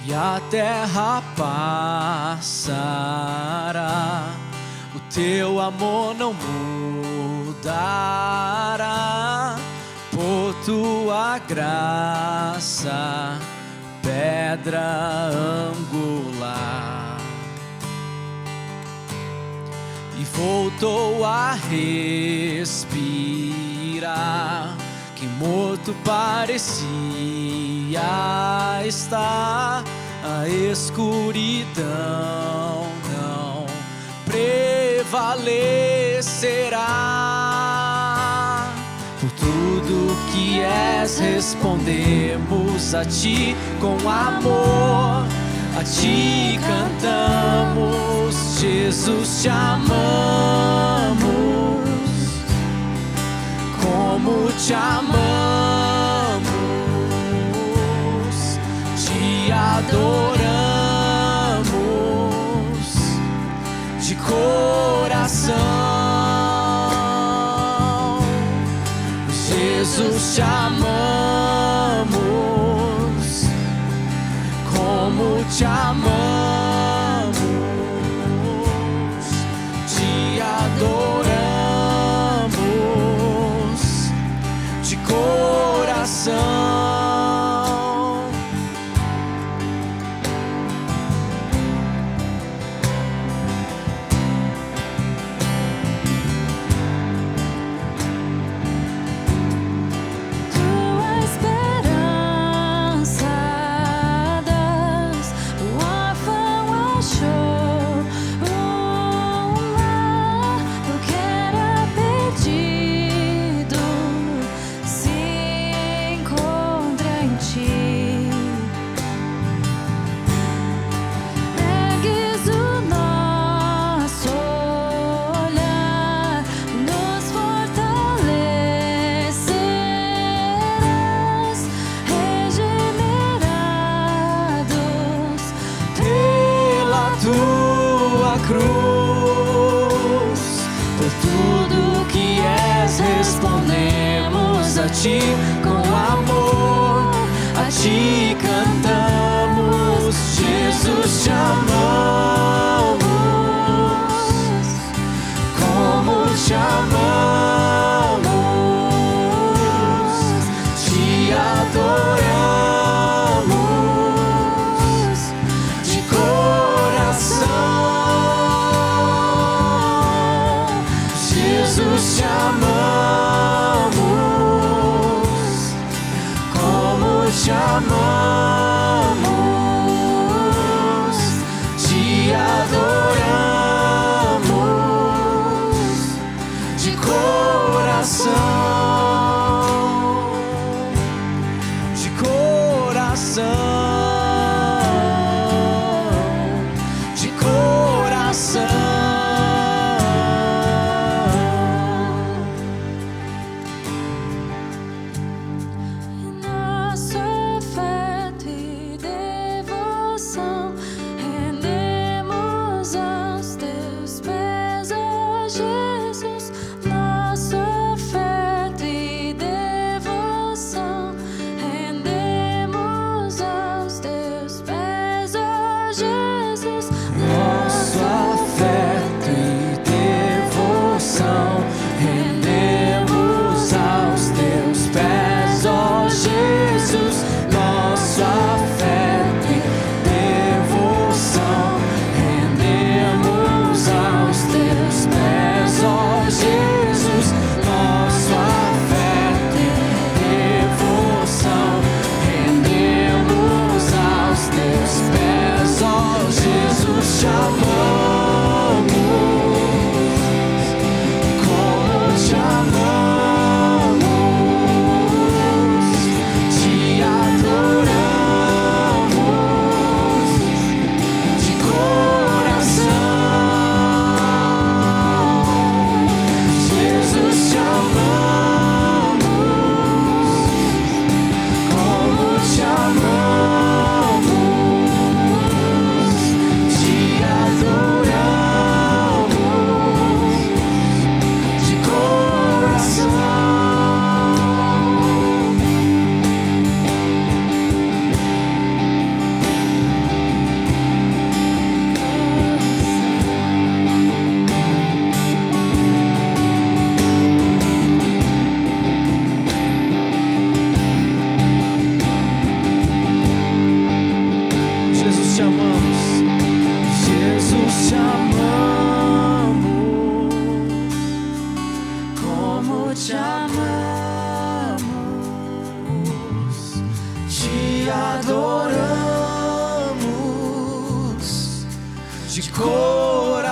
e a terra passará, o teu amor não mudará, por tua graça, pedra angular. E voltou a respirar, que morto parecia estar. A escuridão não prevalecerá. Por tudo que és, respondemos a ti com amor. A ti cantamos, Jesus, te amamos. Como te amamos, te adoramos de coração. Jesus, te amamos. Como te amamos, te adoramos de coração. A ti com amor, a ti cantamos, Jesus, te amamos. Como te amamos, te adoramos de coração. Jesus, te amamos. Te amamos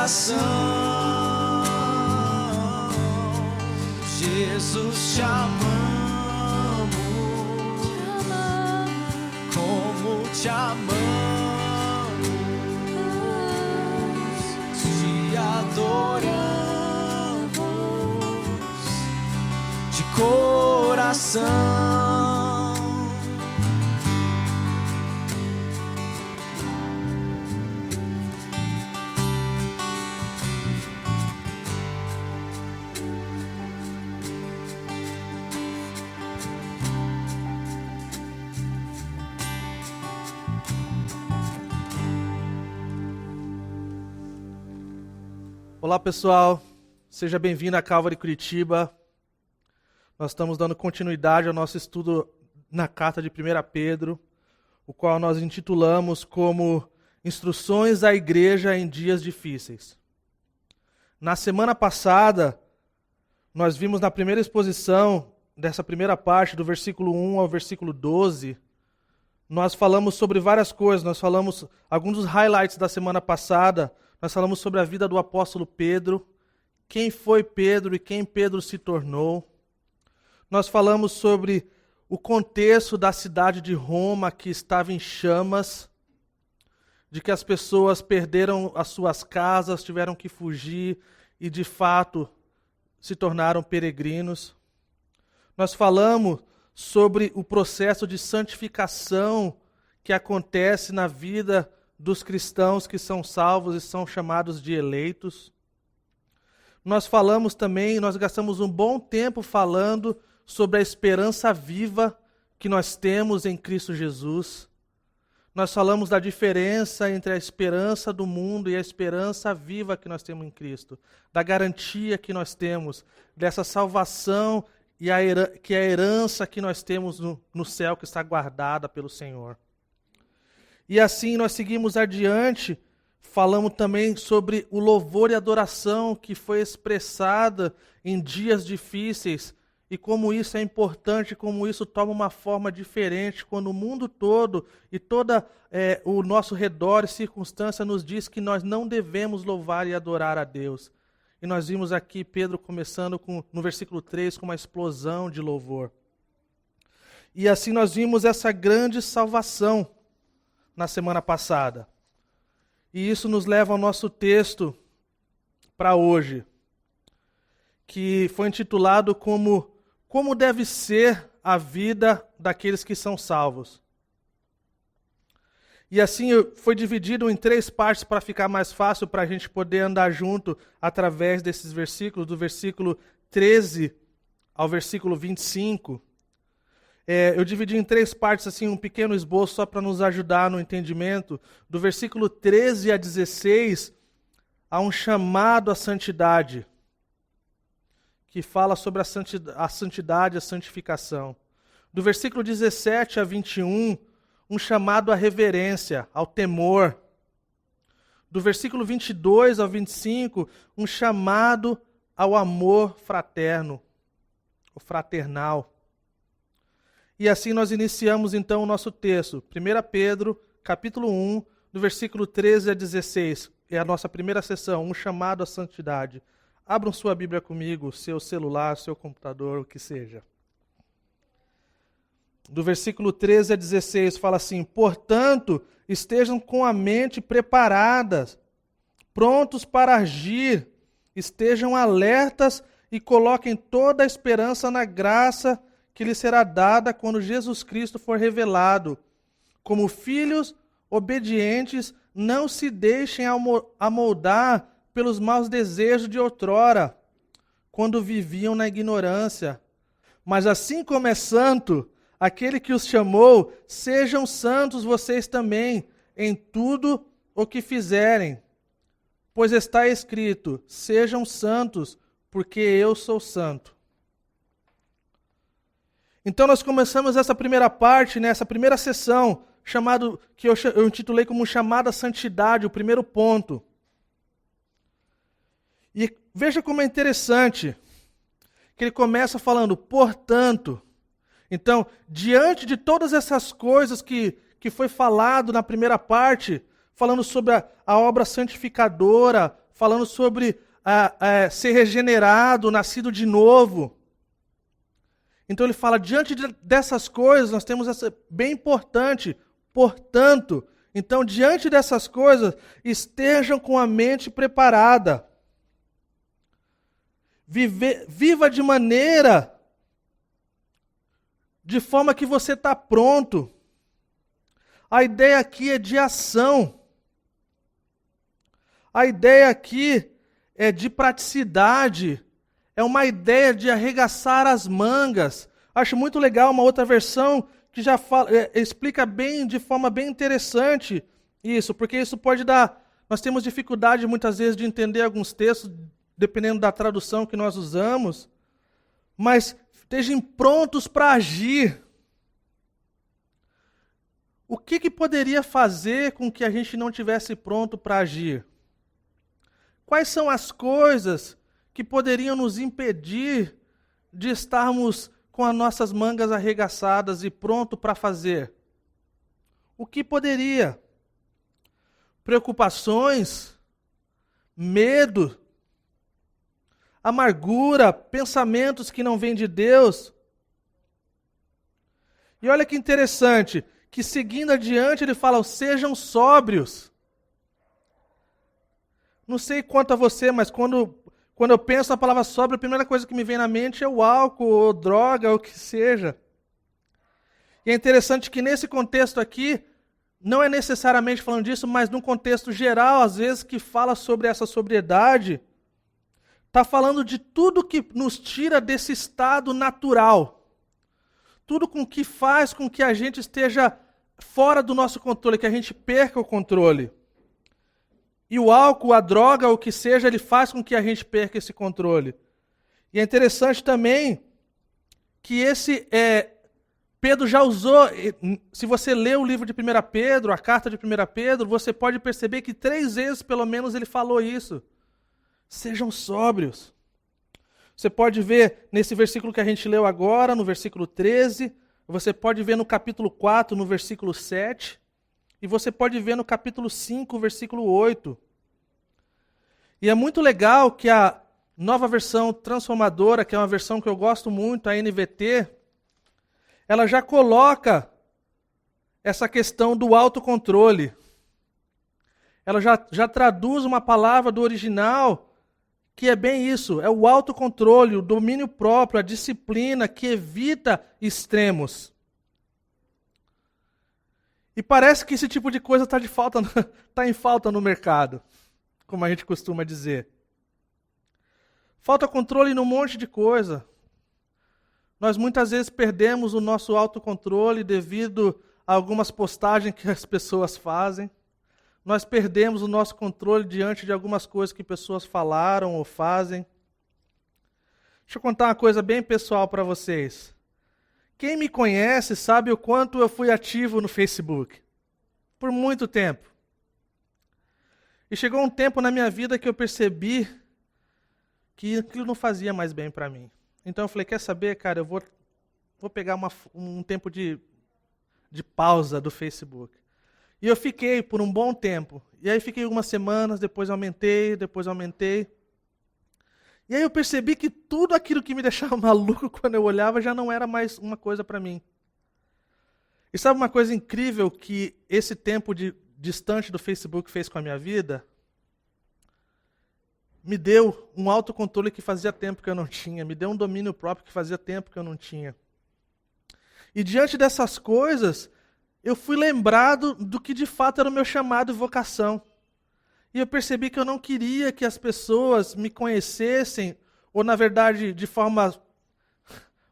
coração. Jesus, te amamos, como te amamos, te adoramos de coração. Olá pessoal, seja bem-vindo a Calvary Curitiba. Nós estamos dando continuidade ao nosso estudo na carta de 1 Pedro, o qual nós intitulamos como Instruções à Igreja em Dias Difíceis. Na semana passada, nós vimos na primeira exposição dessa primeira parte, do versículo 1 ao versículo 12, nós falamos sobre várias coisas, nós falamos alguns dos highlights da semana passada. Nós falamos sobre a vida do apóstolo Pedro, quem foi Pedro e quem Pedro se tornou. Nós falamos sobre o contexto da cidade de Roma, que estava em chamas, de que as pessoas perderam as suas casas, tiveram que fugir e, de fato, se tornaram peregrinos. Nós falamos sobre o processo de santificação que acontece na vida dos cristãos que são salvos e são chamados de eleitos. Nós falamos também, nós gastamos um bom tempo falando sobre a esperança viva que nós temos em Cristo Jesus. Nós falamos da diferença entre a esperança do mundo e a esperança viva que nós temos em Cristo, da garantia que nós temos, dessa salvação e que é a herança que nós temos no céu que está guardada pelo Senhor. E assim nós seguimos adiante, falamos também sobre o louvor e adoração que foi expressada em dias difíceis e como isso é importante, como isso toma uma forma diferente quando o mundo todo e todo o nosso redor e circunstância nos diz que nós não devemos louvar e adorar a Deus. E nós vimos aqui Pedro começando no versículo 3 com uma explosão de louvor. E assim nós vimos essa grande salvação na semana passada. E isso nos leva ao nosso texto para hoje, que foi intitulado como deve ser a vida daqueles que são salvos. E assim foi dividido em 3 partes para ficar mais fácil para a gente poder andar junto através desses versículos, do versículo 13 ao versículo 25. Eu dividi em 3 partes, assim, um pequeno esboço só para nos ajudar no entendimento. Do versículo 13 a 16, há um chamado à santidade, que fala sobre a santidade, a santificação. Do versículo 17 a 21, um chamado à reverência, ao temor. Do versículo 22 ao 25, um chamado ao amor fraterno, ou fraternal. E assim nós iniciamos então o nosso texto. 1 Pedro, capítulo 1, do versículo 13 a 16. É a nossa primeira sessão, um chamado à santidade. Abram sua Bíblia comigo, seu celular, seu computador, o que seja. Do versículo 13 a 16 fala assim: portanto, estejam com a mente preparadas, prontos para agir, estejam alertas e coloquem toda a esperança na graça que lhe será dada quando Jesus Cristo for revelado. Como filhos obedientes, não se deixem amoldar pelos maus desejos de outrora, quando viviam na ignorância. Mas assim como é santo aquele que os chamou, sejam santos vocês também, em tudo o que fizerem. Pois está escrito: sejam santos, porque eu sou santo. Então nós começamos essa primeira parte, nessa primeira sessão, que eu intitulei como chamada santidade, o primeiro ponto. E veja como é interessante, que ele começa falando, portanto. Então, diante de todas essas coisas que foi falado na primeira parte, falando sobre a obra santificadora, falando sobre ser regenerado, nascido de novo. Então ele fala, diante dessas coisas, nós temos essa bem importante, portanto, então diante dessas coisas, estejam com a mente preparada. Viva de forma que você está pronto. A ideia aqui é de ação. A ideia aqui é de praticidade. É uma ideia de arregaçar as mangas. Acho muito legal uma outra versão que já explica bem, de forma bem interessante isso, porque isso pode dar... Nós temos dificuldade muitas vezes de entender alguns textos, dependendo da tradução que nós usamos, mas estejam prontos para agir. O que poderia fazer com que a gente não tivesse pronto para agir? Quais são as coisas que poderiam nos impedir de estarmos com as nossas mangas arregaçadas e pronto para fazer? O que poderia? Preocupações, medo, amargura, pensamentos que não vêm de Deus. E olha que interessante, que seguindo adiante ele fala, sejam sóbrios. Não sei quanto a você, mas quando eu penso na palavra sóbrio, a primeira coisa que me vem na mente é o álcool, ou droga, ou o que seja. E é interessante que nesse contexto aqui, não é necessariamente falando disso, mas num contexto geral, às vezes, que fala sobre essa sobriedade, está falando de tudo que nos tira desse estado natural. Tudo com que faz com que a gente esteja fora do nosso controle, que a gente perca o controle. E o álcool, a droga, o que seja, ele faz com que a gente perca esse controle. E é interessante também que Pedro já usou, se você lê o livro de 1 Pedro, a carta de 1 Pedro, você pode perceber que 3 vezes, pelo menos, ele falou isso. Sejam sóbrios. Você pode ver nesse versículo que a gente leu agora, no versículo 13, você pode ver no capítulo 4, no versículo 7, e você pode ver no capítulo 5, versículo 8. E é muito legal que a nova versão transformadora, que é uma versão que eu gosto muito, a NVT, ela já coloca essa questão do autocontrole. Ela já traduz uma palavra do original que é bem isso, é o autocontrole, o domínio próprio, a disciplina que evita extremos. E parece que esse tipo de coisa está em falta no mercado, como a gente costuma dizer. Falta controle num monte de coisa. Nós muitas vezes perdemos o nosso autocontrole devido a algumas postagens que as pessoas fazem. Nós perdemos o nosso controle diante de algumas coisas que pessoas falaram ou fazem. Deixa eu contar uma coisa bem pessoal para vocês. Quem me conhece sabe o quanto eu fui ativo no Facebook. Por muito tempo. E chegou um tempo na minha vida que eu percebi que aquilo não fazia mais bem para mim. Então eu falei, quer saber, cara, eu vou pegar um tempo de pausa do Facebook. E eu fiquei por um bom tempo. E aí fiquei algumas semanas, depois aumentei. E aí eu percebi que tudo aquilo que me deixava maluco quando eu olhava já não era mais uma coisa para mim. E sabe uma coisa incrível que esse tempo distante do Facebook fez com a minha vida? Me deu um autocontrole que fazia tempo que eu não tinha. Me deu um domínio próprio que fazia tempo que eu não tinha. E diante dessas coisas, eu fui lembrado do que de fato era o meu chamado e vocação. E eu percebi que eu não queria que as pessoas me conhecessem, ou na verdade de forma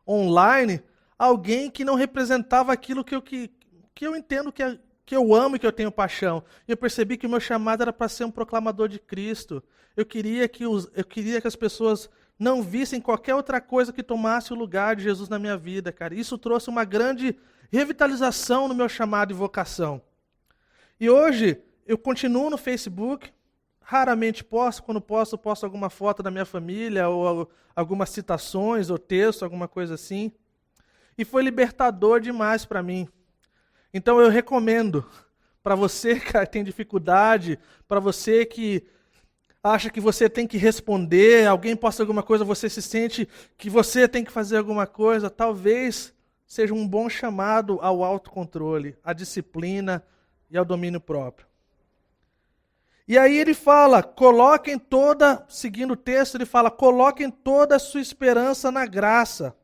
online, alguém que não representava aquilo que eu entendo que eu amo e que eu tenho paixão. E eu percebi que o meu chamado era para ser um proclamador de Cristo. Eu queria que as pessoas não vissem qualquer outra coisa que tomasse o lugar de Jesus na minha vida, cara. Isso trouxe uma grande revitalização no meu chamado e vocação. E hoje eu continuo no Facebook, raramente posto, quando posto alguma foto da minha família, ou algumas citações, ou texto, alguma coisa assim. E foi libertador demais para mim. Então eu recomendo, para você que tem dificuldade, para você que acha que você tem que responder, alguém posta alguma coisa, você se sente que você tem que fazer alguma coisa, talvez seja um bom chamado ao autocontrole, à disciplina e ao domínio próprio. E aí ele fala, seguindo o texto, ele fala, coloquem toda a sua esperança na graça.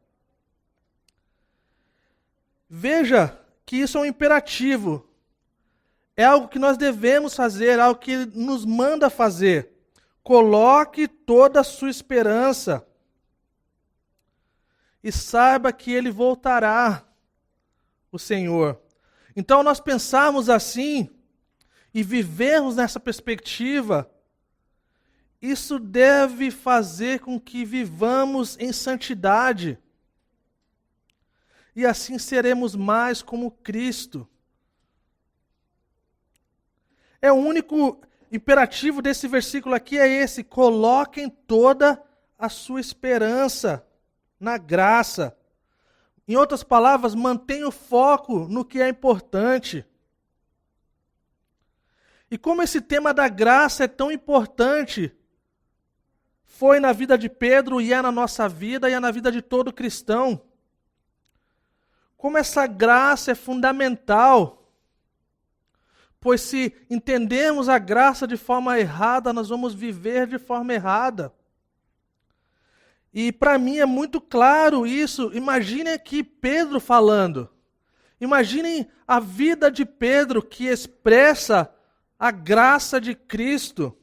Veja que isso é um imperativo. É algo que nós devemos fazer, algo que ele nos manda fazer. Coloque toda a sua esperança. E saiba que ele voltará, o Senhor. Então nós pensarmos assim, e vivermos nessa perspectiva, isso deve fazer com que vivamos em santidade. E assim seremos mais como Cristo. O único imperativo desse versículo aqui é esse: coloquem toda a sua esperança na graça. Em outras palavras, mantenha o foco no que é importante. E como esse tema da graça é tão importante, foi na vida de Pedro e é na nossa vida e é na vida de todo cristão. Como essa graça é fundamental, pois se entendermos a graça de forma errada, nós vamos viver de forma errada. E para mim é muito claro isso. Imaginem aqui Pedro falando. Imaginem a vida de Pedro que expressa a graça de Cristo.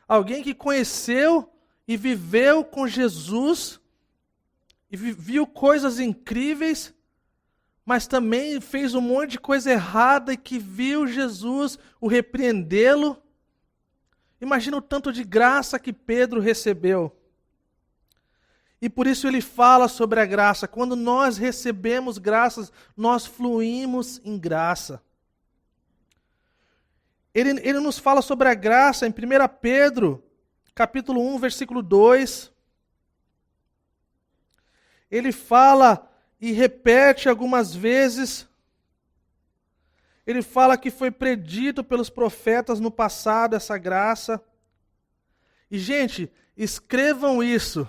Alguém que conheceu e viveu com Jesus e viu coisas incríveis, mas também fez um monte de coisa errada e que viu Jesus o repreendê-lo. Imagina o tanto de graça que Pedro recebeu. E por isso ele fala sobre a graça. Quando nós recebemos graças, nós fluímos em graça. Ele nos fala sobre a graça em 1 Pedro, capítulo 1, versículo 2. Ele fala e repete algumas vezes. Ele fala que foi predito pelos profetas no passado essa graça. E, gente, escrevam isso.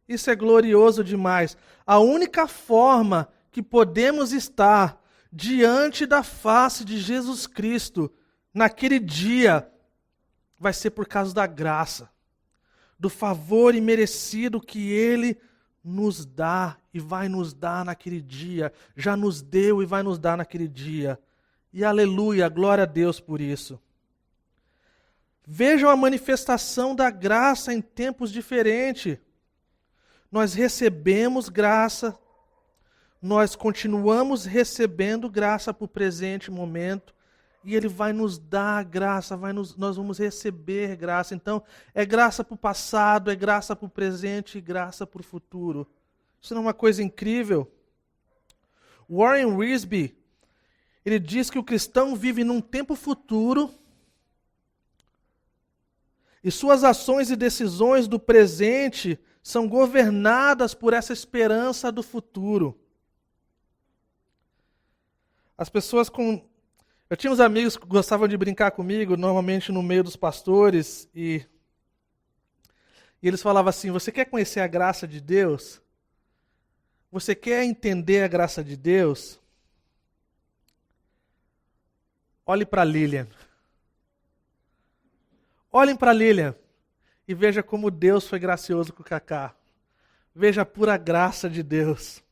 Isso é glorioso demais. A única forma que podemos estar diante da face de Jesus Cristo naquele dia vai ser por causa da graça, do favor imerecido que Ele nos dá e vai nos dar naquele dia, já nos deu e vai nos dar naquele dia. E aleluia, glória a Deus por isso. Vejam a manifestação da graça em tempos diferentes. Nós recebemos graça, nós continuamos recebendo graça para o presente momento, e Ele vai nos dar graça, nós vamos receber graça. Então, é graça para o passado, é graça para o presente e graça para o futuro. Isso não é uma coisa incrível? Warren Wiersbe, ele diz que o cristão vive num tempo futuro e suas ações e decisões do presente são governadas por essa esperança do futuro. As pessoas Eu tinha uns amigos que gostavam de brincar comigo, normalmente no meio dos pastores, e eles falavam assim: você quer conhecer a graça de Deus? Você quer entender a graça de Deus? Olhe para Lilian. Olhem para Lilian e veja como Deus foi gracioso com o Cacá. Veja a pura graça de Deus.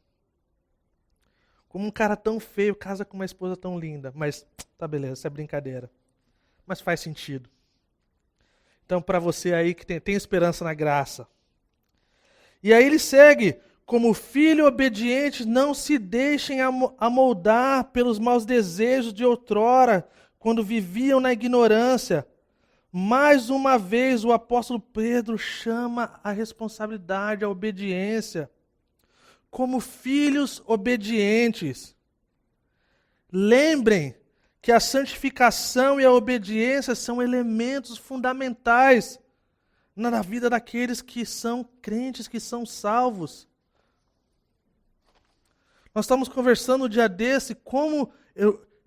Como um cara tão feio casa com uma esposa tão linda. Mas, tá beleza, isso é brincadeira. Mas faz sentido. Então, para você aí que tem esperança na graça. E aí ele segue: como filho obediente, não se deixem amoldar pelos maus desejos de outrora, quando viviam na ignorância. Mais uma vez, o apóstolo Pedro chama a responsabilidade, a obediência. Como filhos obedientes. Lembrem que a santificação e a obediência são elementos fundamentais na vida daqueles que são crentes, que são salvos. Nós estamos conversando um dia desse como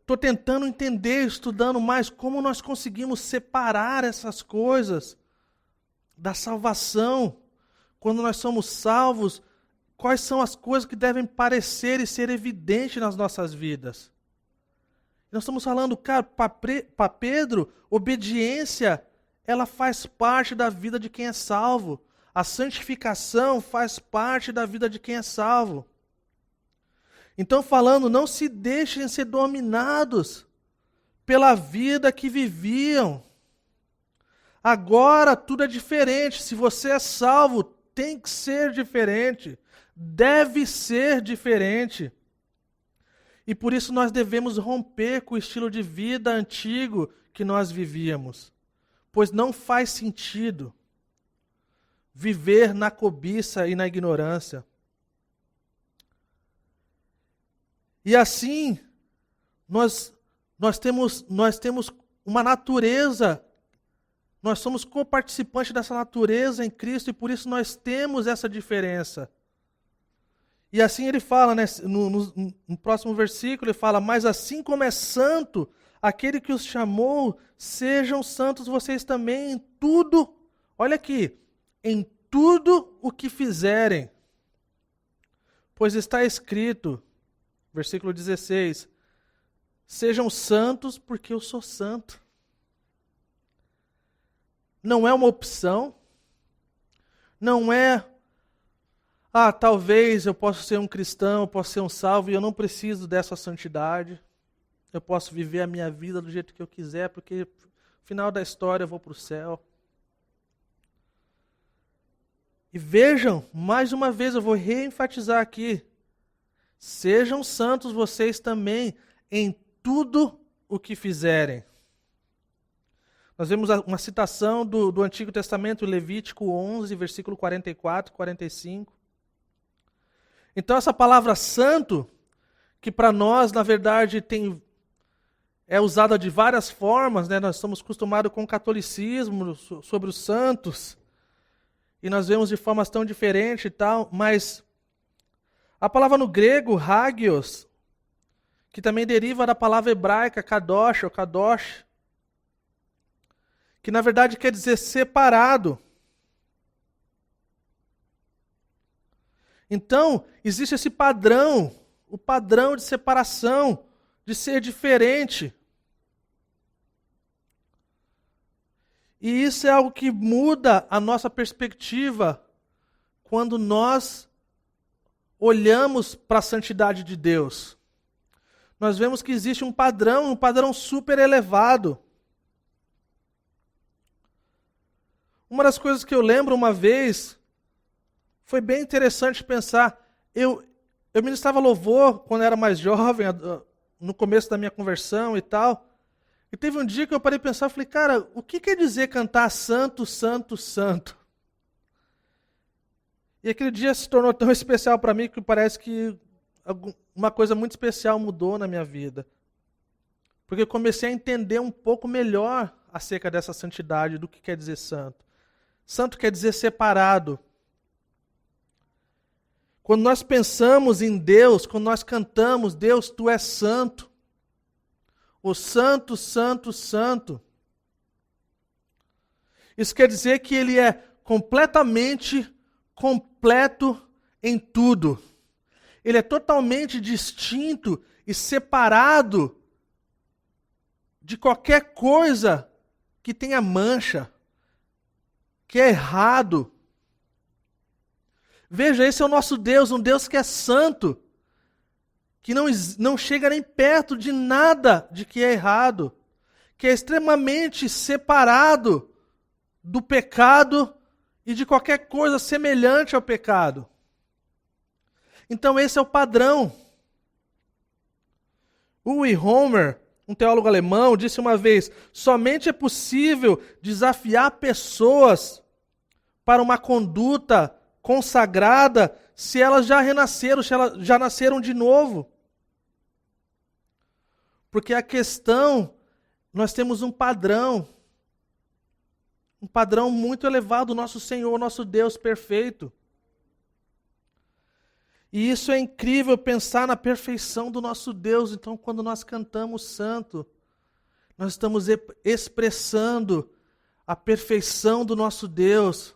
estou tentando entender, estudando mais como nós conseguimos separar essas coisas da salvação. Quando nós somos salvos, quais são as coisas que devem parecer e ser evidentes nas nossas vidas? Nós estamos falando, cara, para Pedro, obediência, ela faz parte da vida de quem é salvo. A santificação faz parte da vida de quem é salvo. Então, falando, não se deixem ser dominados pela vida que viviam. Agora tudo é diferente. Se você é salvo, tem que ser diferente. Deve ser diferente. E por isso nós devemos romper com o estilo de vida antigo que nós vivíamos. Pois não faz sentido viver na cobiça e na ignorância. E assim, nós temos uma natureza, nós somos coparticipantes dessa natureza em Cristo e por isso nós temos essa diferença. E assim ele fala, né, no próximo versículo, ele fala, mas assim como é santo aquele que os chamou, sejam santos vocês também em tudo, olha aqui, em tudo o que fizerem. Pois está escrito, versículo 16, sejam santos porque eu sou santo. Não é uma opção, não é, talvez eu possa ser um cristão, eu posso ser um salvo e eu não preciso dessa santidade. Eu posso viver a minha vida do jeito que eu quiser, porque no final da história eu vou para o céu. E vejam, mais uma vez eu vou reenfatizar aqui, sejam santos vocês também em tudo o que fizerem. Nós vemos uma citação do Antigo Testamento, Levítico 11, versículo 44 e 45. Então essa palavra santo, que para nós, na verdade, é usada de várias formas, né? Nós estamos acostumados com o catolicismo sobre os santos, e nós vemos de formas tão diferentes e tal, mas a palavra no grego, hagios, que também deriva da palavra hebraica, kadosh, ou kadosh, que na verdade quer dizer separado. Então, existe esse padrão, o padrão de separação, de ser diferente. E isso é algo que muda a nossa perspectiva quando nós olhamos para a santidade de Deus. Nós vemos que existe um padrão super elevado. Uma das coisas que eu lembro uma vez, foi bem interessante pensar, eu ministrava louvor quando era mais jovem, no começo da minha conversão e tal, e teve um dia que eu parei para pensar, falei, cara, o que quer dizer cantar santo, santo, santo? E aquele dia se tornou tão especial para mim que parece que uma coisa muito especial mudou na minha vida. Porque eu comecei a entender um pouco melhor acerca dessa santidade, do que quer dizer santo. Santo quer dizer separado. Quando nós pensamos em Deus, quando nós cantamos, Deus, Tu és santo. O santo, santo, santo. Isso quer dizer que Ele é completamente completo em tudo. Ele é totalmente distinto e separado de qualquer coisa que tenha mancha, que é errado. Veja, esse é o nosso Deus, um Deus que é santo, que não chega nem perto de nada de que é errado, que é extremamente separado do pecado e de qualquer coisa semelhante ao pecado. Então esse é o padrão. Uwe Homer, um teólogo alemão, disse uma vez, somente é possível desafiar pessoas para uma conduta consagrada se elas já renasceram, se elas já nasceram de novo. Porque a questão, nós temos um padrão muito elevado, nosso Senhor, nosso Deus perfeito. E isso é incrível, pensar na perfeição do nosso Deus. Então, quando nós cantamos santo, nós estamos expressando a perfeição do nosso Deus,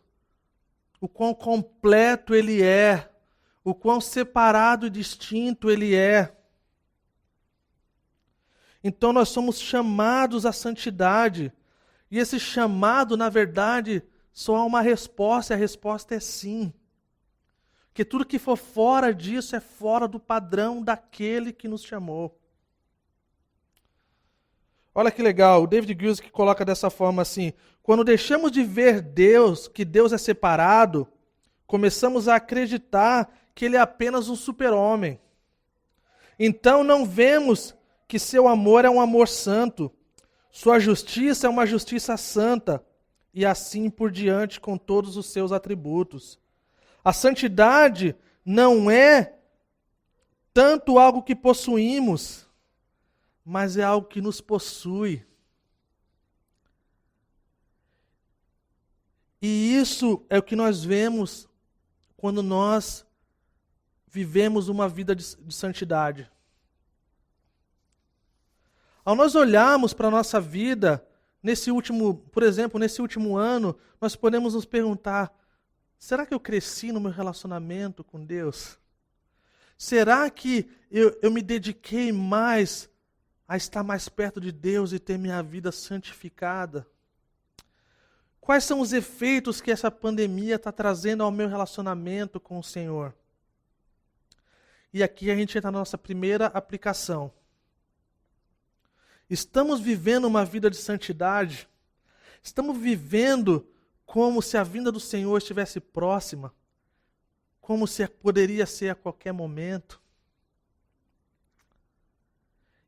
o quão completo Ele é, o quão separado e distinto Ele é. Então nós somos chamados à santidade, e esse chamado, na verdade, só há uma resposta, e a resposta é sim. Porque tudo que for fora disso é fora do padrão daquele que nos chamou. Olha que legal, o David Guzik coloca dessa forma assim: quando deixamos de ver Deus, que Deus é separado, começamos a acreditar que Ele é apenas um super-homem. Então não vemos que seu amor é um amor santo, sua justiça é uma justiça santa, e assim por diante com todos os seus atributos. A santidade não é tanto algo que possuímos, mas é algo que nos possui. E isso é o que nós vemos quando nós vivemos uma vida de santidade. Ao nós olharmos para a nossa vida, por exemplo, nesse último ano, nós podemos nos perguntar: será que eu cresci no meu relacionamento com Deus? Será que eu me dediquei mais a estar mais perto de Deus e ter minha vida santificada? Quais são os efeitos que essa pandemia está trazendo ao meu relacionamento com o Senhor? E aqui a gente entra na nossa primeira aplicação. Estamos vivendo uma vida de santidade? Estamos vivendo como se a vinda do Senhor estivesse próxima? Como se poderia ser a qualquer momento?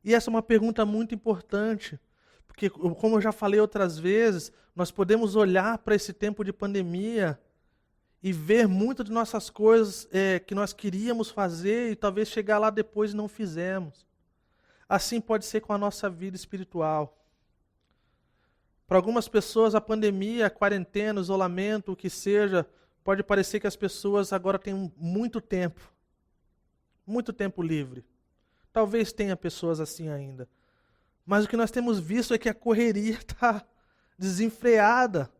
E essa é uma pergunta muito importante, porque, como eu já falei outras vezes, nós podemos olhar para esse tempo de pandemia e ver muitas de nossas coisas que nós queríamos fazer e talvez chegar lá depois e não fizemos. Assim pode ser com a nossa vida espiritual. Para algumas pessoas, a pandemia, a quarentena, o isolamento, o que seja, pode parecer que as pessoas agora têm muito tempo livre. Talvez tenha pessoas assim ainda. Mas o que nós temos visto é que a correria está desenfreada,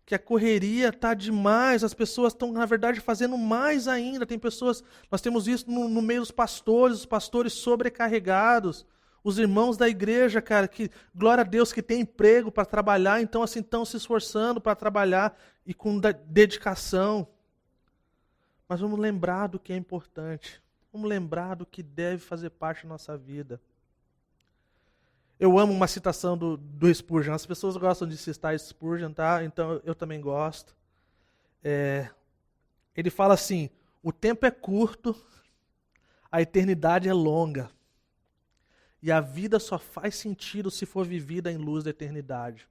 que a correria está demais, as pessoas estão, na verdade, fazendo mais ainda. Tem pessoas, nós temos isso no meio dos pastores, os pastores sobrecarregados, os irmãos da igreja, cara, que, glória a Deus, que tem emprego para trabalhar, então assim, estão se esforçando para trabalhar e com dedicação. Mas vamos lembrar do que é importante, vamos lembrar do que deve fazer parte da nossa vida. Eu amo uma citação do Spurgeon. As pessoas gostam de citar Spurgeon, tá? Então eu também gosto. Ele fala assim: o tempo é curto, a eternidade é longa. E a vida só faz sentido se for vivida em luz da eternidade.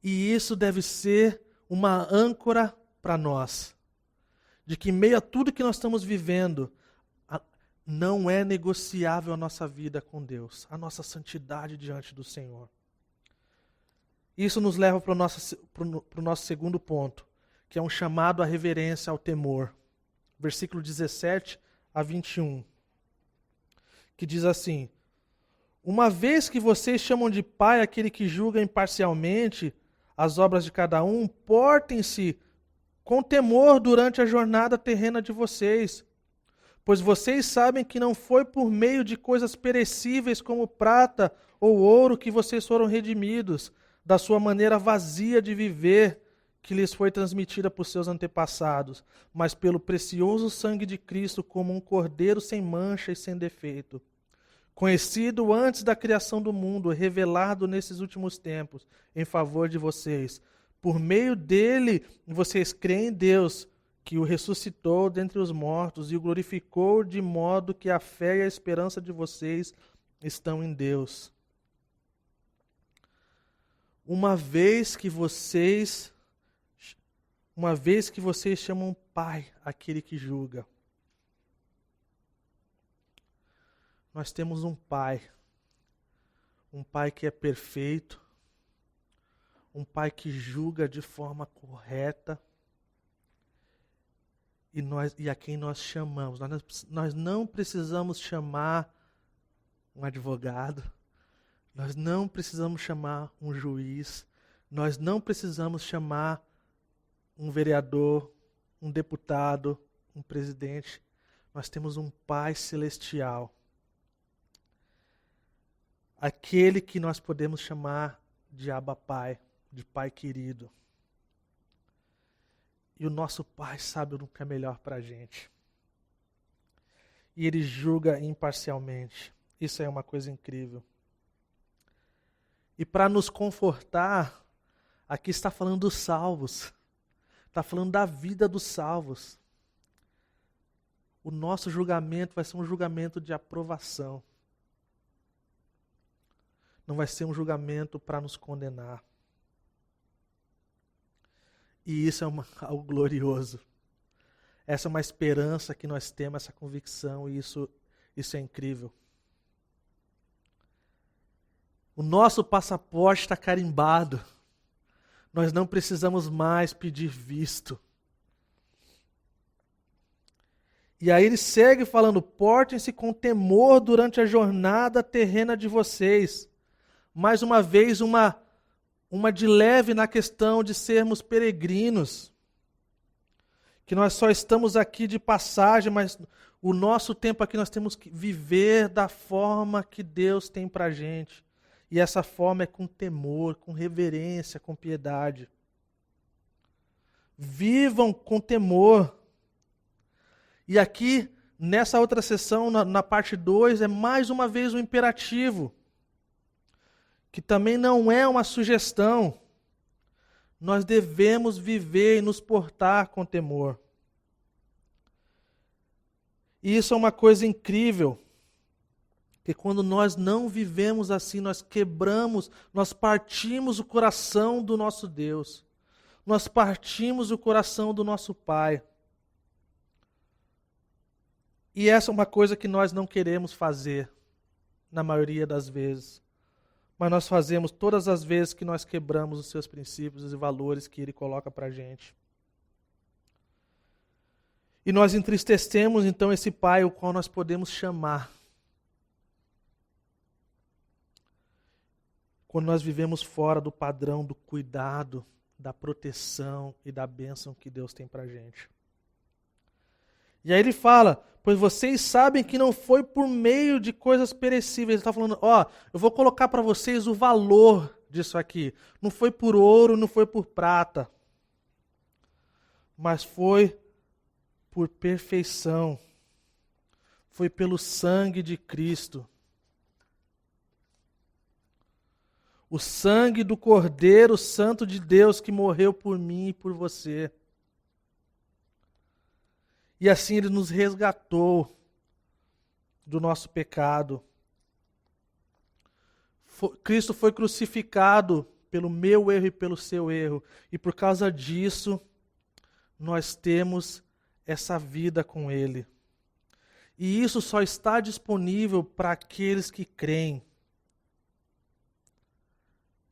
E isso deve ser uma âncora para nós. De que em meio a tudo que nós estamos vivendo, não é negociável a nossa vida com Deus, a nossa santidade diante do Senhor. Isso nos leva para o nosso segundo ponto, que é um chamado à reverência, ao temor. Versículo 17 a 21, que diz assim: uma vez que vocês chamam de Pai aquele que julga imparcialmente as obras de cada um, portem-se com temor durante a jornada terrena de vocês, pois vocês sabem que não foi por meio de coisas perecíveis como prata ou ouro que vocês foram redimidos, da sua maneira vazia de viver que lhes foi transmitida por seus antepassados, mas pelo precioso sangue de Cristo como um cordeiro sem mancha e sem defeito, conhecido antes da criação do mundo, revelado nesses últimos tempos em favor de vocês. Por meio dele, vocês creem em Deus, que o ressuscitou dentre os mortos e o glorificou, de modo que a fé e a esperança de vocês estão em Deus. Uma vez que vocês chamam Pai aquele que julga, nós temos um Pai que é perfeito, um Pai que julga de forma correta. e a quem nós chamamos. Nós não precisamos chamar um advogado, nós não precisamos chamar um juiz, nós não precisamos chamar um vereador, um deputado, um presidente. Nós temos um Pai celestial. Aquele que nós podemos chamar de Abba Pai, de Pai querido. E o nosso Pai sabe o que é melhor para a gente. E Ele julga imparcialmente. Isso é uma coisa incrível. E para nos confortar, aqui está falando dos salvos. Está falando da vida dos salvos. O nosso julgamento vai ser um julgamento de aprovação. Não vai ser um julgamento para nos condenar. E isso é algo glorioso. Essa é uma esperança que nós temos, essa convicção, e isso é incrível. O nosso passaporte está carimbado. Nós não precisamos mais pedir visto. E aí ele segue falando: portem-se com temor durante a jornada terrena de vocês. Mais uma vez, uma de leve na questão de sermos peregrinos. Que nós só estamos aqui de passagem, mas o nosso tempo aqui nós temos que viver da forma que Deus tem para a gente. E essa forma é com temor, com reverência, com piedade. Vivam com temor. E aqui, nessa outra sessão, na parte 2, é mais uma vez um imperativo, que também não é uma sugestão. Nós devemos viver e nos portar com temor. E isso é uma coisa incrível, que quando nós não vivemos assim, nós quebramos, nós partimos o coração do nosso Deus. Nós partimos o coração do nosso Pai. E essa é uma coisa que nós não queremos fazer, na maioria das vezes. Mas nós fazemos todas as vezes que nós quebramos os seus princípios e valores que Ele coloca para a gente. E nós entristecemos então esse Pai, o qual nós podemos chamar. Quando nós vivemos fora do padrão do cuidado, da proteção e da bênção que Deus tem para a gente. E aí ele fala: pois vocês sabem que não foi por meio de coisas perecíveis. Ele está falando: eu vou colocar para vocês o valor disso aqui. Não foi por ouro, não foi por prata. Mas foi por perfeição. Foi pelo sangue de Cristo. O sangue do Cordeiro Santo de Deus que morreu por mim e por você. E assim Ele nos resgatou do nosso pecado. Cristo foi crucificado pelo meu erro e pelo seu erro. E por causa disso, nós temos essa vida com Ele. E isso só está disponível para aqueles que creem.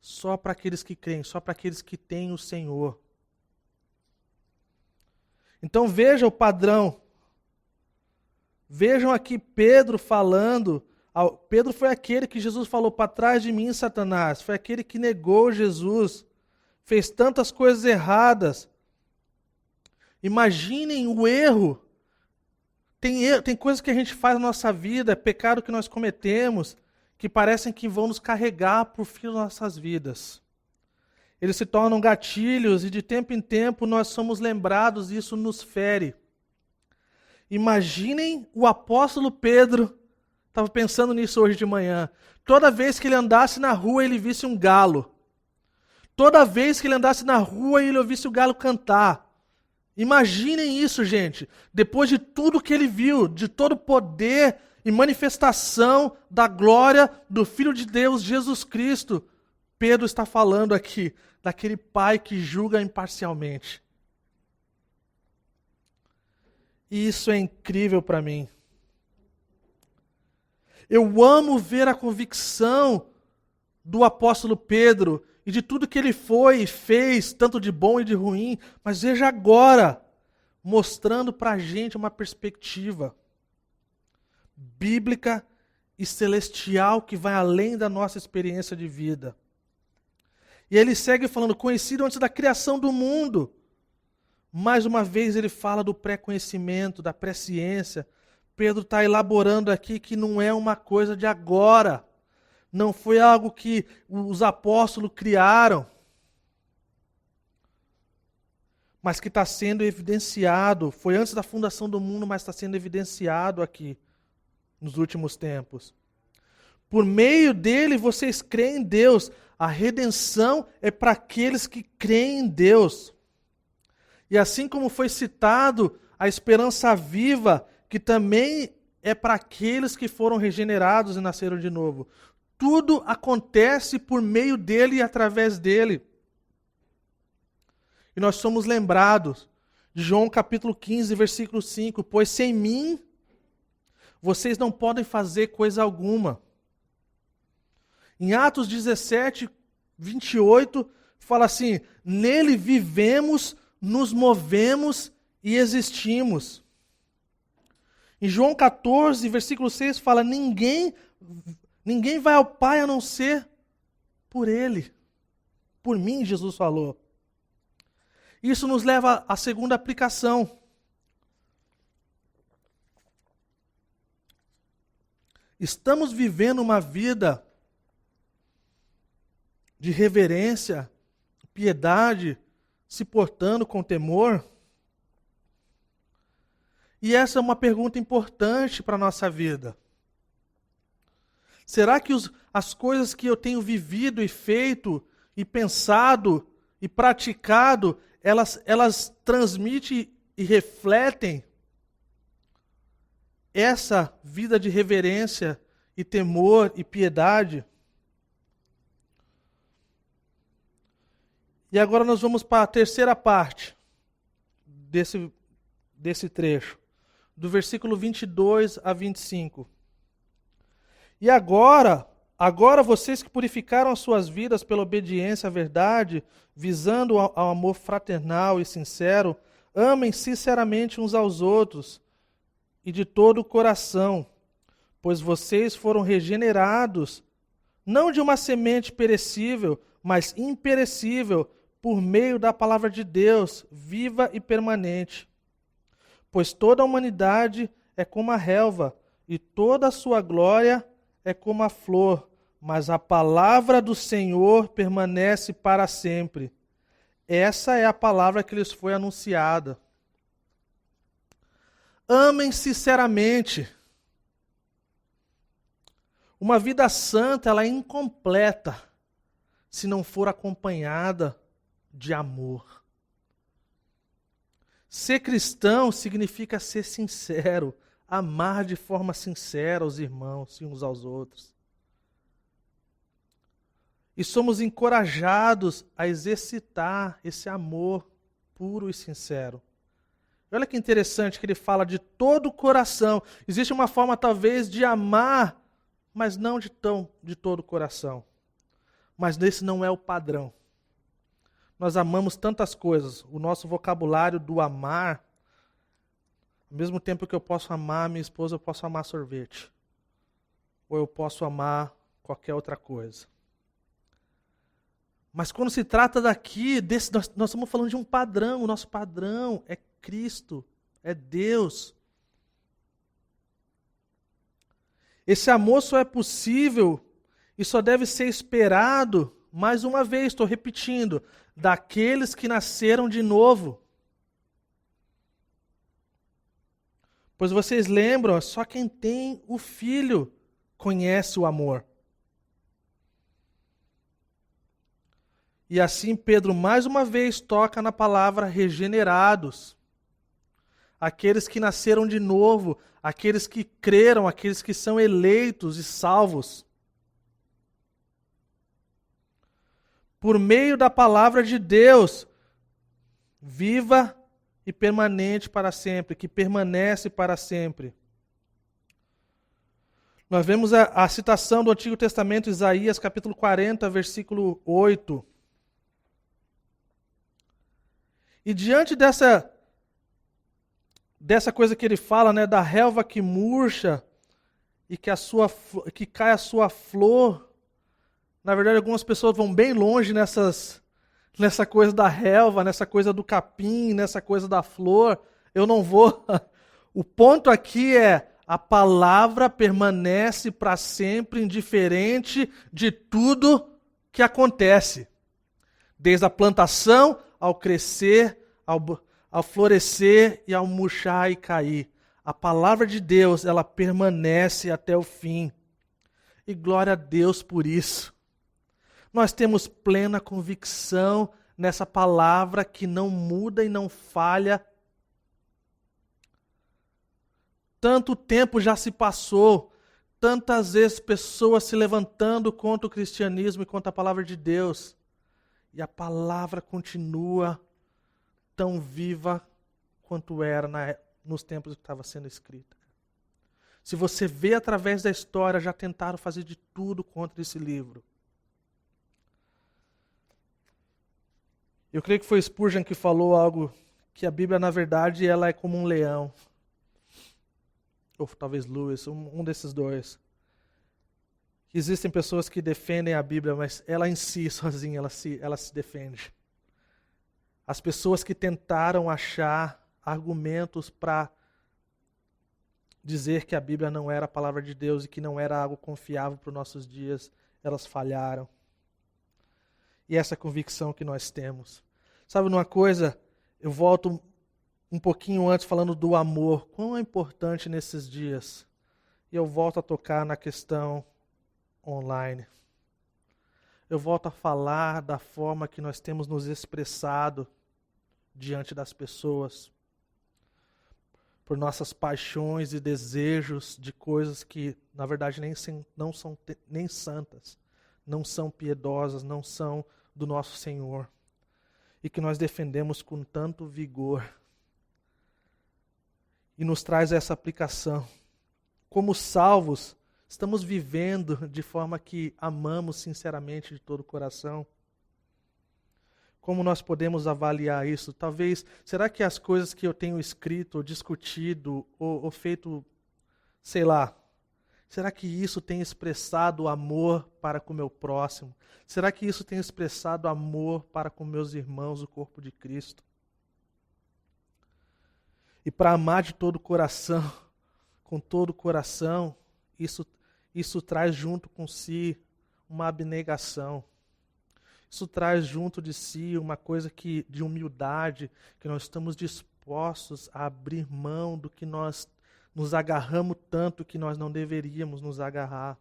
Só para aqueles que creem, só para aqueles que têm o Senhor. Então veja o padrão. Vejam aqui Pedro falando. Pedro foi aquele que Jesus falou: para trás de mim, Satanás. Foi aquele que negou Jesus. Fez tantas coisas erradas. Imaginem o erro. Tem coisas que a gente faz na nossa vida, é pecado que nós cometemos, que parecem que vão nos carregar por fio das nossas vidas. Eles se tornam gatilhos e de tempo em tempo nós somos lembrados e isso nos fere. Imaginem o apóstolo Pedro, estava pensando nisso hoje de manhã, toda vez que ele andasse na rua ele visse um galo. Toda vez que ele andasse na rua ele ouvisse o galo cantar. Imaginem isso, gente. Depois de tudo que ele viu, de todo o poder e manifestação da glória do Filho de Deus, Jesus Cristo, Pedro está falando aqui daquele Pai que julga imparcialmente. E isso é incrível para mim. Eu amo ver a convicção do apóstolo Pedro e de tudo que ele foi e fez, tanto de bom e de ruim, mas veja agora mostrando para a gente uma perspectiva bíblica e celestial que vai além da nossa experiência de vida. E ele segue falando, conhecido antes da criação do mundo. Mais uma vez ele fala do pré-conhecimento, da presciência. Pedro está elaborando aqui que não é uma coisa de agora. Não foi algo que os apóstolos criaram. Mas que está sendo evidenciado. Foi antes da fundação do mundo, mas está sendo evidenciado aqui, nos últimos tempos. Por meio dele, vocês creem em Deus. A redenção é para aqueles que creem em Deus. E assim como foi citado, a esperança viva, que também é para aqueles que foram regenerados e nasceram de novo. Tudo acontece por meio dele e através dele. E nós somos lembrados de João capítulo 15, versículo 5. Pois sem mim, vocês não podem fazer coisa alguma. Em Atos 17, 28, fala assim, nele vivemos, nos movemos e existimos. Em João 14, versículo 6, fala, ninguém vai ao Pai a não ser por ele. Por mim, Jesus falou. Isso nos leva à segunda aplicação. Estamos vivendo uma vida de reverência, piedade, se portando com temor? E essa é uma pergunta importante para a nossa vida. Será que as coisas que eu tenho vivido e feito, e pensado, e praticado, elas transmitem e refletem essa vida de reverência e temor e piedade? E agora nós vamos para a terceira parte desse trecho, do versículo 22 a 25. E agora vocês que purificaram as suas vidas pela obediência à verdade, visando ao amor fraternal e sincero, amem sinceramente uns aos outros e de todo o coração, pois vocês foram regenerados, não de uma semente perecível, mas imperecível, por meio da palavra de Deus, viva e permanente. Pois toda a humanidade é como a relva, e toda a sua glória é como a flor, mas a palavra do Senhor permanece para sempre. Essa é a palavra que lhes foi anunciada. Amem sinceramente. Uma vida santa, ela é incompleta se não for acompanhada de amor. Ser cristão significa ser sincero, amar de forma sincera os irmãos e uns aos outros. E somos encorajados a exercitar esse amor puro e sincero. Olha que interessante que ele fala de todo o coração. Existe uma forma talvez de amar, mas não de todo o coração. Mas esse não é o padrão. Nós amamos tantas coisas. O nosso vocabulário do amar, ao mesmo tempo que eu posso amar minha esposa, eu posso amar sorvete. Ou eu posso amar qualquer outra coisa. Mas quando se trata daqui, nós estamos falando de um padrão. O nosso padrão é Cristo, é Deus. Esse amor só é possível e só deve ser esperado, mais uma vez, estou repetindo, daqueles que nasceram de novo. Pois vocês lembram, só quem tem o Filho conhece o amor. E assim Pedro mais uma vez toca na palavra regenerados. Aqueles que nasceram de novo, aqueles que creram, aqueles que são eleitos e salvos. Por meio da palavra de Deus, viva e permanente para sempre, que permanece para sempre. Nós vemos a citação do Antigo Testamento, Isaías capítulo 40, versículo 8. E diante dessa dessa coisa que ele fala, né, da relva que murcha e que cai a sua flor. Na verdade, algumas pessoas vão bem longe nessa coisa da relva, nessa coisa do capim, nessa coisa da flor. Eu não vou. O ponto aqui é: a palavra permanece para sempre indiferente de tudo que acontece. Desde a plantação, ao crescer, ao florescer e ao murchar e cair. A palavra de Deus, ela permanece até o fim. E glória a Deus por isso. Nós temos plena convicção nessa palavra que não muda e não falha. Tanto tempo já se passou, tantas vezes pessoas se levantando contra o cristianismo e contra a palavra de Deus. E a palavra continua tão viva quanto era nos tempos que estava sendo escrita. Se você vê através da história, já tentaram fazer de tudo contra esse livro. Eu creio que foi Spurgeon que falou algo, que a Bíblia, na verdade, ela é como um leão. Ou talvez Lewis, um desses dois. Existem pessoas que defendem a Bíblia, mas ela em si, sozinha, ela se defende. As pessoas que tentaram achar argumentos para dizer que a Bíblia não era a palavra de Deus e que não era algo confiável para os nossos dias, elas falharam. E essa é a convicção que nós temos. Sabe uma coisa? Eu volto um pouquinho antes falando do amor. Quão é importante nesses dias? E eu volto a tocar na questão online. Eu volto a falar da forma que nós temos nos expressado diante das pessoas. Por nossas paixões e desejos de coisas que, na verdade, não são nem santas, não são piedosas, não são do nosso Senhor. E que nós defendemos com tanto vigor. E nos traz essa aplicação. Como salvos, estamos vivendo de forma que amamos sinceramente de todo o coração. Como nós podemos avaliar isso? Talvez, será que as coisas que eu tenho escrito, ou discutido, ou feito, sei lá, será que isso tem expressado amor para com o meu próximo? Será que isso tem expressado amor para com meus irmãos, o corpo de Cristo? E para amar de todo o coração, com todo o coração, isso traz junto com si uma abnegação. Isso traz junto de si uma coisa de humildade, que nós estamos dispostos a abrir mão do que nós nos agarramos tanto que nós não deveríamos nos agarrar.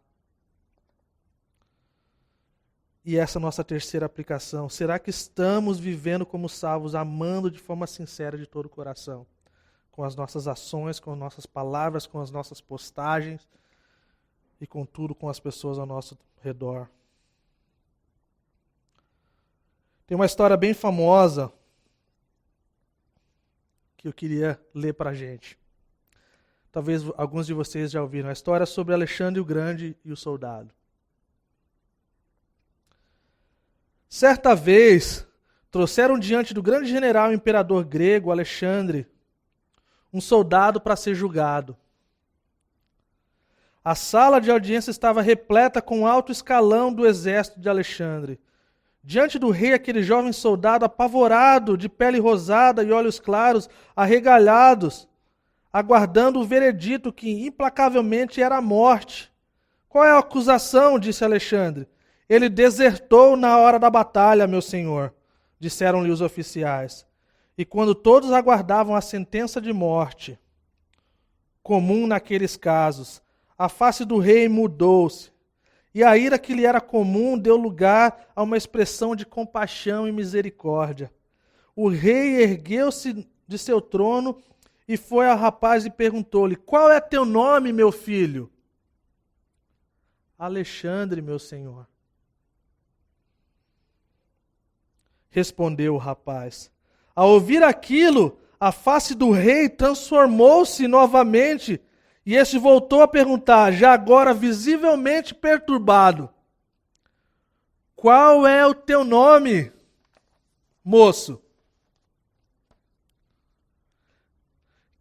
E essa é a nossa terceira aplicação. Será que estamos vivendo como salvos, amando de forma sincera de todo o coração? Com as nossas ações, com as nossas palavras, com as nossas postagens e com tudo, com as pessoas ao nosso redor. Tem uma história bem famosa que eu queria ler para a gente. Talvez alguns de vocês já ouviram. A história sobre Alexandre o Grande e o soldado. Certa vez, trouxeram diante do grande general e imperador grego, Alexandre, um soldado para ser julgado. A sala de audiência estava repleta com o alto escalão do exército de Alexandre. Diante do rei, aquele jovem soldado apavorado, de pele rosada e olhos claros, arregalhados, aguardando o veredito que implacavelmente era a morte. Qual é a acusação? Disse Alexandre. Ele desertou na hora da batalha, meu senhor, disseram-lhe os oficiais. E quando todos aguardavam a sentença de morte, comum naqueles casos, a face do rei mudou-se. E a ira que lhe era comum deu lugar a uma expressão de compaixão e misericórdia. O rei ergueu-se de seu trono e foi ao rapaz e perguntou-lhe: qual é teu nome, meu filho? Alexandre, meu senhor. Respondeu o rapaz. Ao ouvir aquilo, a face do rei transformou-se novamente. E este voltou a perguntar, já agora visivelmente perturbado: qual é o teu nome, moço?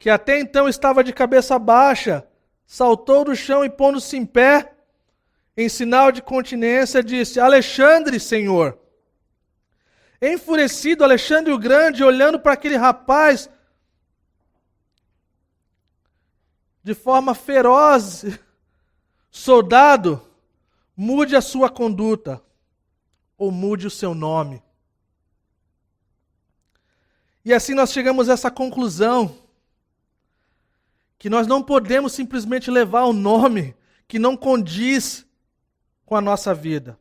que até então estava de cabeça baixa, saltou do chão e, pondo-se em pé, em sinal de continência, disse: Alexandre, Senhor. Enfurecido, Alexandre o Grande, olhando para aquele rapaz de forma feroz: soldado, mude a sua conduta, ou mude o seu nome. E assim nós chegamos a essa conclusão, que nós não podemos simplesmente levar um nome que não condiz com a nossa vida.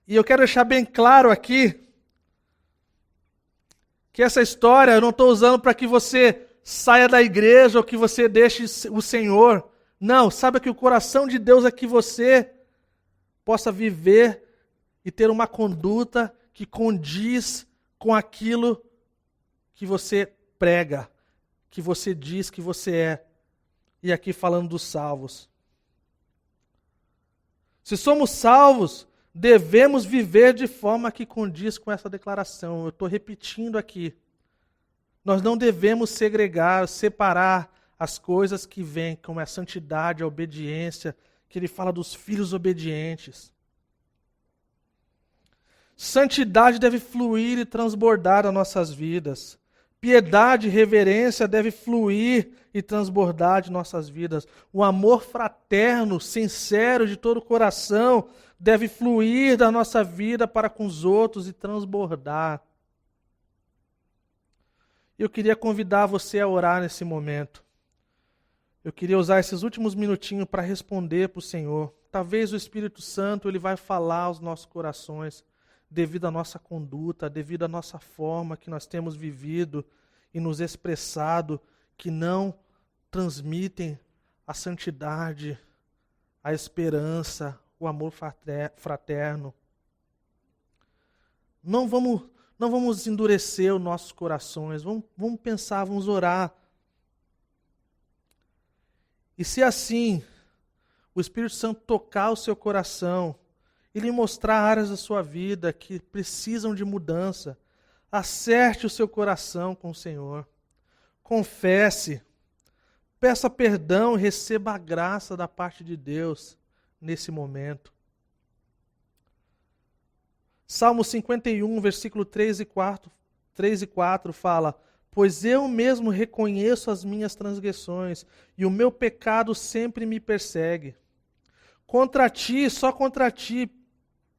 E eu quero deixar bem claro aqui, que essa história eu não estou usando para que você saia da igreja ou que você deixe o Senhor. Não, saiba que o coração de Deus é que você possa viver e ter uma conduta que condiz com aquilo que você prega, que você diz que você é. E aqui falando dos salvos. Se somos salvos, devemos viver de forma que condiz com essa declaração. Eu estou repetindo aqui. Nós não devemos segregar, separar as coisas que vêm, como a santidade, a obediência, que ele fala dos filhos obedientes. Santidade deve fluir e transbordar nas nossas vidas. Piedade e reverência deve fluir e transbordar de nossas vidas. O amor fraterno, sincero, de todo o coração, deve fluir da nossa vida para com os outros e transbordar. Eu queria convidar você a orar nesse momento. Eu queria usar esses últimos minutinhos para responder para o Senhor. Talvez o Espírito Santo ele vai falar aos nossos corações, devido à nossa conduta, devido à nossa forma que nós temos vivido e nos expressado, que não transmitem a santidade, a esperança, o amor fraterno. Não vamos endurecer os nossos corações, vamos pensar, vamos orar. E se assim o Espírito Santo tocar o seu coração e lhe mostrar áreas da sua vida que precisam de mudança, acerte o seu coração com o Senhor. Confesse, peça perdão e receba a graça da parte de Deus nesse momento. Salmo 51, versículo 3 e 4 fala: Pois eu mesmo reconheço as minhas transgressões, e o meu pecado sempre me persegue. Contra ti, só contra ti,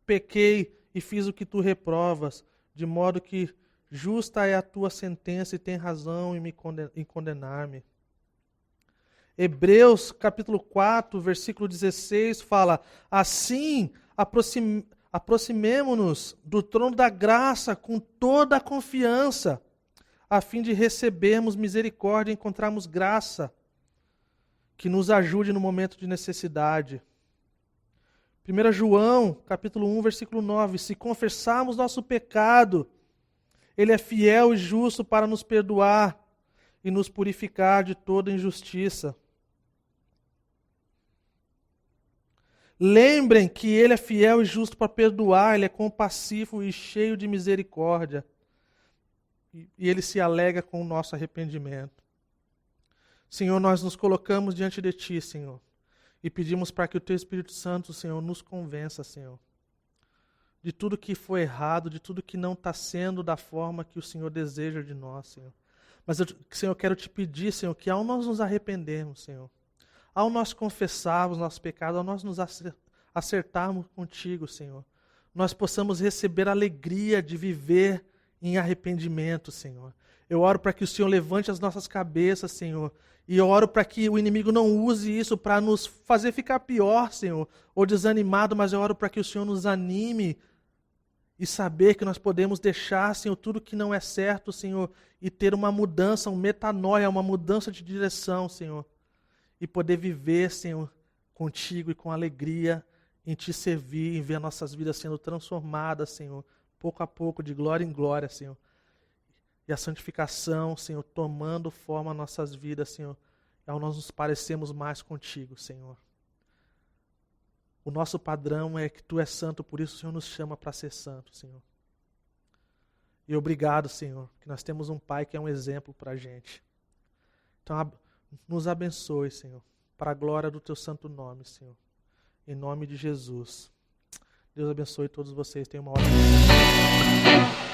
pequei e fiz o que tu reprovas, de modo que justa é a tua sentença e tem razão em condenar-me. Hebreus capítulo 4, versículo 16 fala: Assim aproximemo-nos do trono da graça com toda a confiança, a fim de recebermos misericórdia e encontrarmos graça que nos ajude no momento de necessidade. 1 João, capítulo 1, versículo 9, se confessarmos nosso pecado, Ele é fiel e justo para nos perdoar e nos purificar de toda injustiça. Lembrem que Ele é fiel e justo para perdoar, Ele é compassivo e cheio de misericórdia. E Ele se alegra com o nosso arrependimento. Senhor, nós nos colocamos diante de Ti, Senhor, e pedimos para que o Teu Espírito Santo, Senhor, nos convença, Senhor, de tudo que foi errado, de tudo que não está sendo da forma que o Senhor deseja de nós, Senhor. Mas, Senhor, eu quero Te pedir, Senhor, que ao nós nos arrependermos, Senhor, ao nós confessarmos nossos pecados, ao nós nos acertarmos contigo, Senhor, nós possamos receber a alegria de viver em arrependimento, Senhor. Eu oro para que o Senhor levante as nossas cabeças, Senhor, e eu oro para que o inimigo não use isso para nos fazer ficar pior, Senhor, ou desanimado, mas eu oro para que o Senhor nos anime e saber que nós podemos deixar, Senhor, tudo que não é certo, Senhor, e ter uma mudança, uma metanoia, uma mudança de direção, Senhor, e poder viver, Senhor, contigo e com alegria em Te servir, em ver nossas vidas sendo transformadas, Senhor, pouco a pouco, de glória em glória, Senhor. E a santificação, Senhor, tomando forma nas nossas vidas, Senhor, ao nós nos parecemos mais contigo, Senhor. O nosso padrão é que Tu és santo, por isso o Senhor nos chama para ser santo, Senhor. E obrigado, Senhor, que nós temos um Pai que é um exemplo para a gente. Então, nos abençoe, Senhor, para a glória do teu santo nome, Senhor. Em nome de Jesus. Deus abençoe todos vocês. Tenham uma ótima noite.